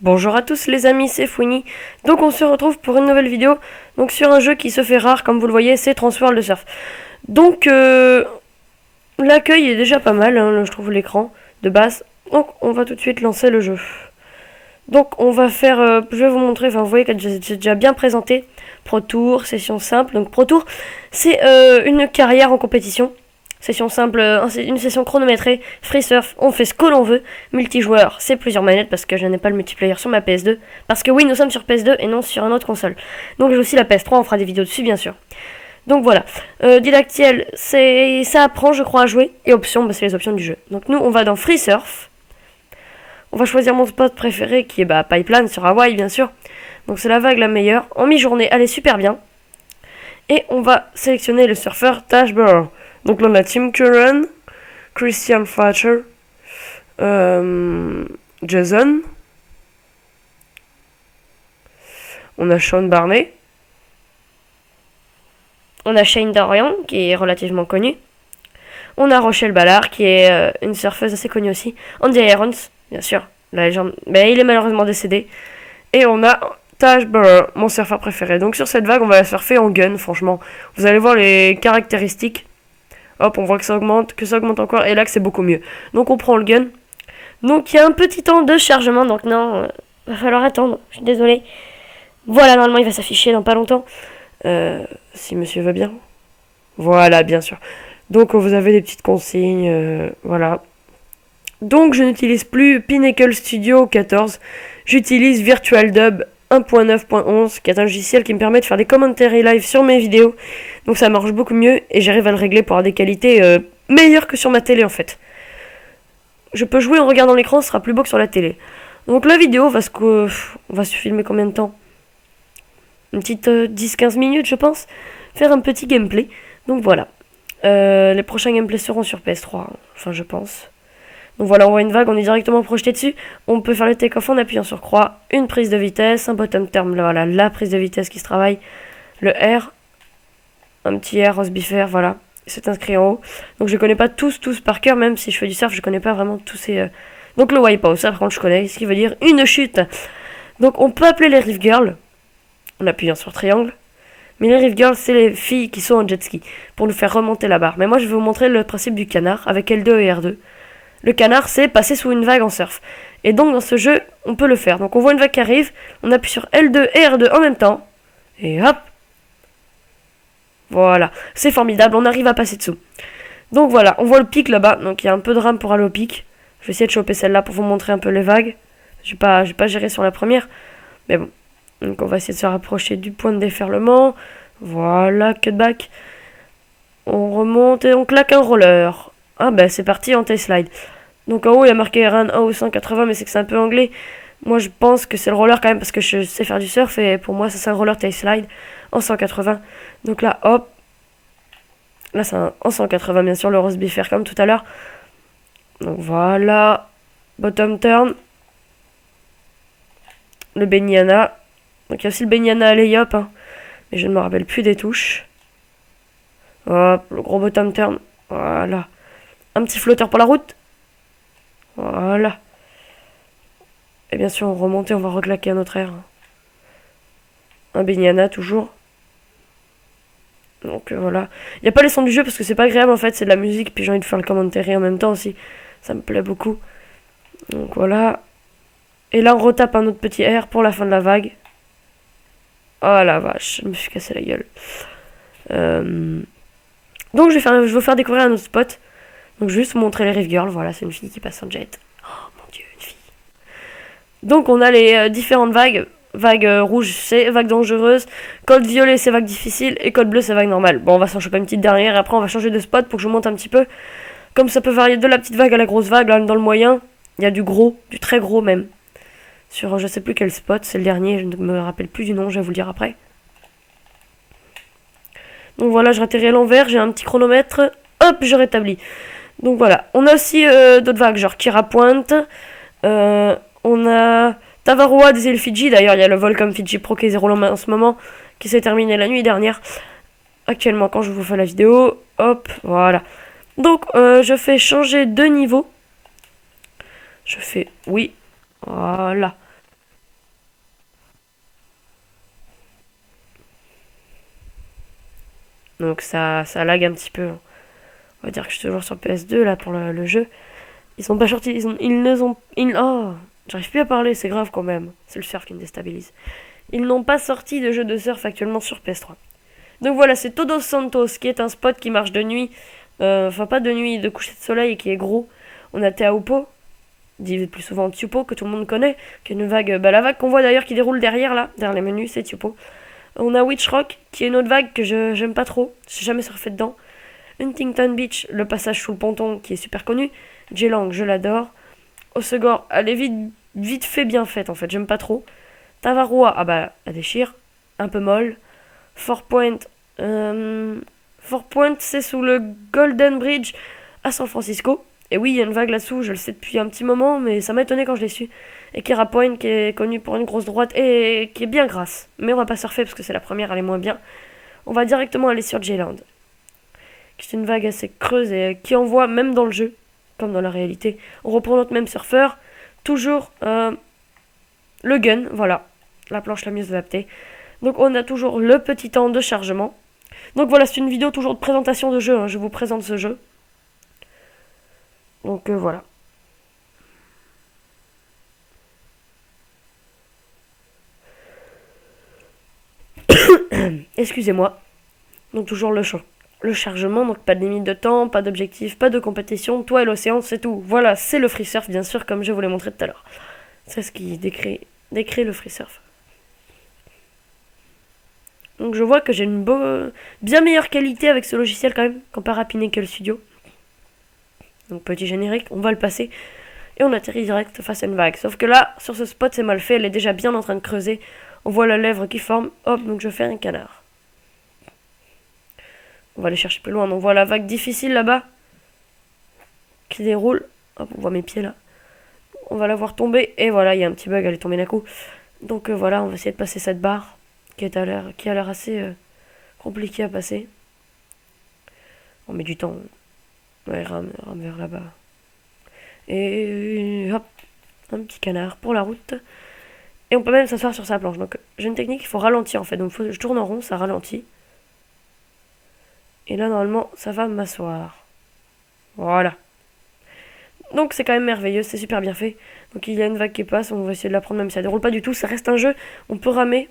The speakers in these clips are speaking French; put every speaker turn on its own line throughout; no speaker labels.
Bonjour à tous les amis, c'est Fouini. Donc on se retrouve pour une nouvelle vidéo. Donc sur un jeu qui se fait rare, comme vous le voyez, c'est Transworld Surf. Donc l'accueil est déjà pas mal, hein, je trouve l'écran de base. Donc on va tout de suite lancer le jeu. Donc on va faire, je vais vous montrer, enfin vous voyez que j'ai déjà bien présenté. Pro Tour, session simple. Donc Pro Tour, c'est une carrière en compétition. Session simple, une session chronométrée, free surf, on fait ce que l'on veut. Multijoueur, c'est plusieurs manettes parce que je n'ai pas le multiplayer sur ma PS2. Parce que oui, nous sommes sur PS2 et non sur une autre console. Donc j'ai aussi la PS3, on fera des vidéos dessus bien sûr. Donc voilà, didactiel, ça apprend je crois à jouer. Et options, c'est les options du jeu. Donc nous on va dans free surf. On va choisir mon spot préféré qui est Pipeline sur Hawaï bien sûr. Donc c'est la vague la meilleure. En mi-journée, elle est super bien. Et on va sélectionner le surfeur Tash Burr. Donc là on a Tim Curran, Christian Fletcher, Jason. On a Sean Barney. On a Shane Dorian qui est relativement connu. On a Rochelle Ballard qui est une surfeuse assez connue aussi. Andy Irons, bien sûr, la légende. Mais il est malheureusement décédé. Et on a Tash Burr, mon surfeur préféré. Donc sur cette vague on va la surfer en gun franchement. Vous allez voir les caractéristiques. Hop, on voit que ça augmente encore, et là que c'est beaucoup mieux. Donc on prend le gun. Donc il y a un petit temps de chargement, donc non, va falloir attendre, je suis désolée. Voilà, normalement il va s'afficher dans pas longtemps. Si monsieur veut bien. Voilà, bien sûr. Donc vous avez des petites consignes, voilà. Donc je n'utilise plus Pinnacle Studio 14, j'utilise VirtualDub 1.9.11, qui est un logiciel qui me permet de faire des commentaires live sur mes vidéos. Donc ça marche beaucoup mieux et j'arrive à le régler pour avoir des qualités meilleures que sur ma télé en fait. Je peux jouer en regardant l'écran, ce sera plus beau que sur la télé. Donc la vidéo on va se filmer combien de temps? Une petite 10-15 minutes je pense. Faire un petit gameplay. Donc voilà. Les prochains gameplays seront sur PS3, enfin je pense. Donc voilà, on voit une vague, on est directement projeté dessus. On peut faire le take-off en appuyant sur croix, une prise de vitesse, un bottom turn, voilà, la prise de vitesse qui se travaille, le R, un petit R, Rosbiffer, voilà, c'est inscrit en haut. Donc je connais pas tous par cœur, même si je fais du surf, je connais pas vraiment tous ces... Donc le wipeout, ça par contre je connais, ce qui veut dire une chute. Donc on peut appeler les Reef Girls, en appuyant sur triangle. Mais les Reef Girls, c'est les filles qui sont en jet ski, pour nous faire remonter la barre. Mais moi je vais vous montrer le principe du canard, avec L2 et R2. Le canard, c'est passer sous une vague en surf. Et donc, dans ce jeu, on peut le faire. Donc, on voit une vague qui arrive, on appuie sur L2 et R2 en même temps. Et hop. Voilà. C'est formidable, on arrive à passer dessous. Donc, voilà, on voit le pic là-bas. Donc, il y a un peu de rame pour aller au pic. Je vais essayer de choper celle-là pour vous montrer un peu les vagues. Je vais pas gérer sur la première. Mais bon. Donc, on va essayer de se rapprocher du point de déferlement. Voilà, cutback. On remonte et on claque un roller. Ah ben c'est parti en tail-slide. Donc en haut il y a marqué Run en haut 180 mais c'est que c'est un peu anglais. Moi je pense que c'est le roller quand même parce que je sais faire du surf et pour moi ça c'est un roller tail-slide en 180. Donc là hop. Là c'est en 180 bien sûr le roast beef comme tout à l'heure. Donc voilà. Bottom turn. Le Benyana. Donc il y a aussi le Benyana à layup hein. Mais je ne me rappelle plus des touches. Hop, le gros bottom turn. Voilà. Un petit flotteur pour la route. Voilà. Et bien sûr, on remonte et on va reclaquer un autre air. Un Benyana toujours. Donc voilà. Il n'y a pas les sons du jeu parce que c'est pas agréable en fait, c'est de la musique. Puis j'ai envie de faire le commentaire en même temps aussi. Ça me plaît beaucoup. Donc voilà. Et là, on retape un autre petit air pour la fin de la vague. Oh la vache, je me suis cassé la gueule. Donc je vais vous faire découvrir un autre spot. Donc juste vous montrer les Reef Girls, voilà, c'est une fille qui passe en jet. Oh mon dieu, une fille. Donc on a les différentes vagues. Vague rouge, c'est vague dangereuse. Code violet, c'est vague difficile. Et code bleu, c'est vague normale. Bon, on va s'en choper une petite dernière. Et après, on va changer de spot pour que je monte un petit peu. Comme ça peut varier de la petite vague à la grosse vague. Là, dans le moyen, il y a du gros, du très gros même. Sur je sais plus quel spot, c'est le dernier. Je ne me rappelle plus du nom, je vais vous le dire après. Donc voilà, je ratterris à l'envers. J'ai un petit chronomètre. Hop, je rétablis. Donc voilà, on a aussi d'autres vagues, genre Kira Pointe, on a Tavaroa des îles Fidji, d'ailleurs il y a le Volcom Fidji Pro qui est 0 en ce moment, qui s'est terminé la nuit dernière, actuellement quand je vous fais la vidéo, hop, voilà. Donc je fais changer de niveau, je fais oui, voilà, Donc ça lag un petit peu. On va dire que je suis toujours sur PS2 là pour le jeu. Ils sont pas sortis, oh, j'arrive plus à parler, c'est grave quand même. C'est le surf qui me déstabilise. Ils n'ont pas sorti de jeu de surf actuellement sur PS3. Donc voilà, c'est Todos Santos qui est un spot qui marche de nuit. Enfin pas de nuit, de coucher de soleil et qui est gros. On a Teahupo, dit plus souvent Tiupo, que tout le monde connaît, qui est une vague, la vague qu'on voit d'ailleurs qui déroule derrière là, derrière les menus, c'est Tiupo. On a Witch Rock, qui est une autre vague que j'aime pas trop, j'ai jamais surfé dedans. Huntington Beach, le passage sous le ponton qui est super connu. Jelang, je l'adore. Osegor, elle est vite fait bien faite en fait, j'aime pas trop. Tavarua, ah bah, elle déchire, un peu molle. Fort Point, c'est sous le Golden Bridge à San Francisco. Et oui, il y a une vague là-dessous, je le sais depuis un petit moment, mais ça m'a étonné quand je l'ai su. Et Kera Point, qui est connue pour une grosse droite et qui est bien grasse. Mais on va pas surfer parce que c'est la première, elle est moins bien. On va directement aller sur J-Land. C'est une vague assez creuse et qui envoie, même dans le jeu, comme dans la réalité. On reprend notre même surfeur. Toujours le gun, voilà. La planche la mieux adaptée. Donc on a toujours le petit temps de chargement. Donc voilà, c'est une vidéo toujours de présentation de jeu. Hein. Je vous présente ce jeu. Donc voilà. Excusez-moi. Donc toujours le chargement, donc pas de limite de temps, pas d'objectif, pas de compétition, toi et l'océan, c'est tout. Voilà, c'est le free surf, bien sûr, comme je vous l'ai montré tout à l'heure. C'est ce qui décrit le free surf. Donc je vois que j'ai une bien meilleure qualité avec ce logiciel quand même, comparé à Pinnacle Studio. Donc petit générique, on va le passer. Et on atterrit direct face à une vague. Sauf que là, sur ce spot, c'est mal fait, elle est déjà bien en train de creuser. On voit la lèvre qui forme, hop, donc je fais un canard. On va aller chercher plus loin, on voit la vague difficile là-bas, qui déroule. Hop, on voit mes pieds là. On va la voir tomber, et voilà, il y a un petit bug, elle est tombée d'un coup. Donc voilà, on va essayer de passer cette barre, qui a l'air assez compliqué à passer. On met du temps. Ouais, rame vers là-bas. Et hop, un petit canard pour la route. Et on peut même s'asseoir sur sa planche. Donc j'ai une technique, il faut ralentir en fait. Donc je tourne en rond, ça ralentit. Et là normalement ça va m'asseoir. Voilà. Donc c'est quand même merveilleux, c'est super bien fait. Donc il y a une vague qui passe, on va essayer de la prendre même si elle déroule pas du tout. Ça reste un jeu, on peut ramer.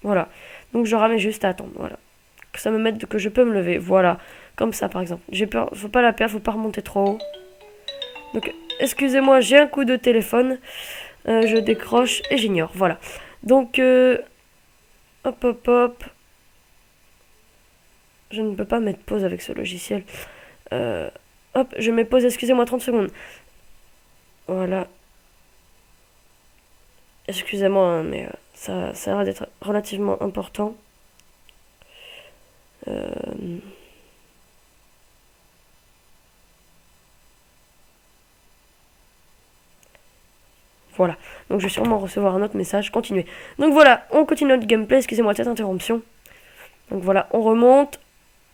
Voilà. Donc je rame juste à attendre, voilà. Que ça me mette que je peux me lever, voilà. Comme ça par exemple. J'ai peur, faut pas la perdre, faut pas remonter trop haut. Donc excusez-moi, j'ai un coup de téléphone. Je décroche et j'ignore, voilà. Donc hop. Je ne peux pas mettre pause avec ce logiciel. Hop, je mets pause, excusez-moi 30 secondes. Voilà. Excusez-moi, hein, mais ça a l'air d'être relativement important. Voilà. Donc je vais sûrement recevoir un autre message. Continuez. Donc voilà, on continue notre gameplay. Excusez-moi cette interruption. Donc voilà, on remonte.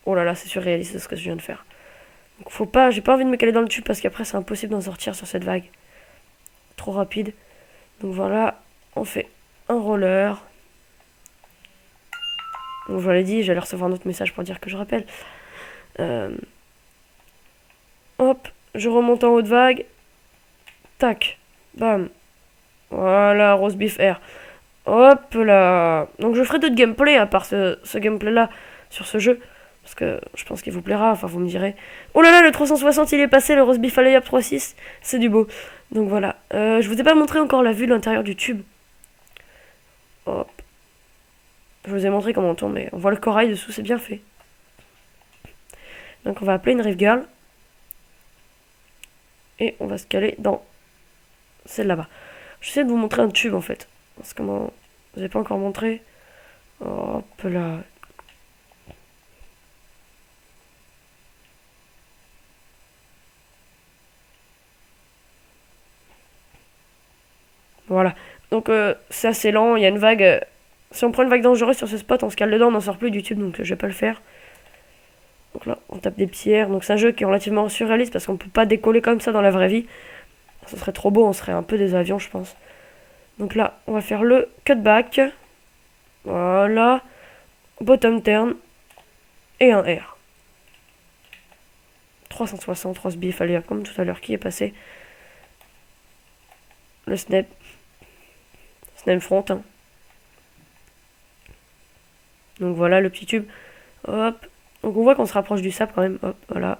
Oh là là, c'est surréaliste ce que je viens de faire. Donc faut pas, j'ai pas envie de me caler dans le tube parce qu'après c'est impossible d'en sortir sur cette vague. Trop rapide. Donc voilà, on fait un roller. Donc je vous l'ai dit, j'allais recevoir un autre message pour dire que je rappelle. Hop, je remonte en haut de vague. Tac, bam. Voilà, Rose Beef Air. Hop là. Donc je ferai d'autres gameplays à part ce gameplay là sur ce jeu. Parce que je pense qu'il vous plaira, enfin vous me direz. Oh là là, le 360 il est passé, le Rose Beef Alayab 3.6, c'est du beau. Donc voilà, je vous ai pas montré encore la vue de l'intérieur du tube. Hop. Je vous ai montré comment on tourne, mais on voit le corail dessous, c'est bien fait. Donc on va appeler une Reef Girl. Et on va se caler dans celle là-bas. J'essaie de vous montrer un tube en fait. Parce que moi, je n'ai pas encore montré. Hop là. Voilà. Donc c'est assez lent, il y a une vague. Si on prend une vague dangereuse sur ce spot, on se cale dedans, on n'en sort plus du tube, donc je vais pas le faire. Donc là, on tape des pierres. Donc c'est un jeu qui est relativement surréaliste parce qu'on peut pas décoller comme ça dans la vraie vie. Ce serait trop beau, on serait un peu des avions, je pense. Donc là, on va faire le cutback. Voilà. bottom turn et un R. 360 roast beef, allez, comme tout à l'heure, qui est passé. Le snap. Snap front. Hein. Donc voilà le petit tube. Hop. Donc on voit qu'on se rapproche du sable quand même. Hop, voilà.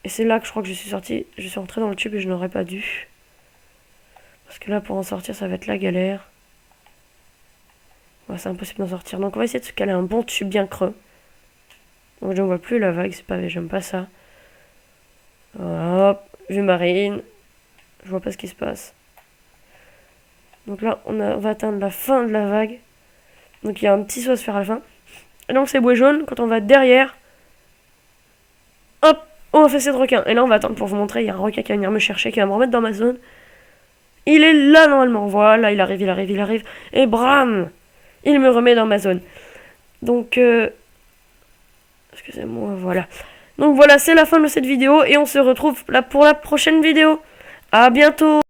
Et c'est là que je crois que je suis sorti. Je suis rentré dans le tube et je n'aurais pas dû. Parce que là, pour en sortir, ça va être la galère. Ouais, c'est impossible d'en sortir. Donc on va essayer de se caler un bon tube bien creux. Donc je ne vois plus la vague, c'est pas, j'aime pas ça. Hop, je marine. Je vois pas ce qui se passe. Donc là, on va atteindre la fin de la vague. Donc il y a un petit saut à se faire à la fin. Et donc c'est bouée jaune, quand on va derrière, hop, on va fesser de requin. Et là on va attendre pour vous montrer, il y a un requin qui va venir me chercher, qui va me remettre dans ma zone. Il est là normalement, voilà, il arrive. Et bram, il me remet dans ma zone. Donc, excusez-moi, voilà. Donc voilà, c'est la fin de cette vidéo et on se retrouve là pour la prochaine vidéo. À bientôt.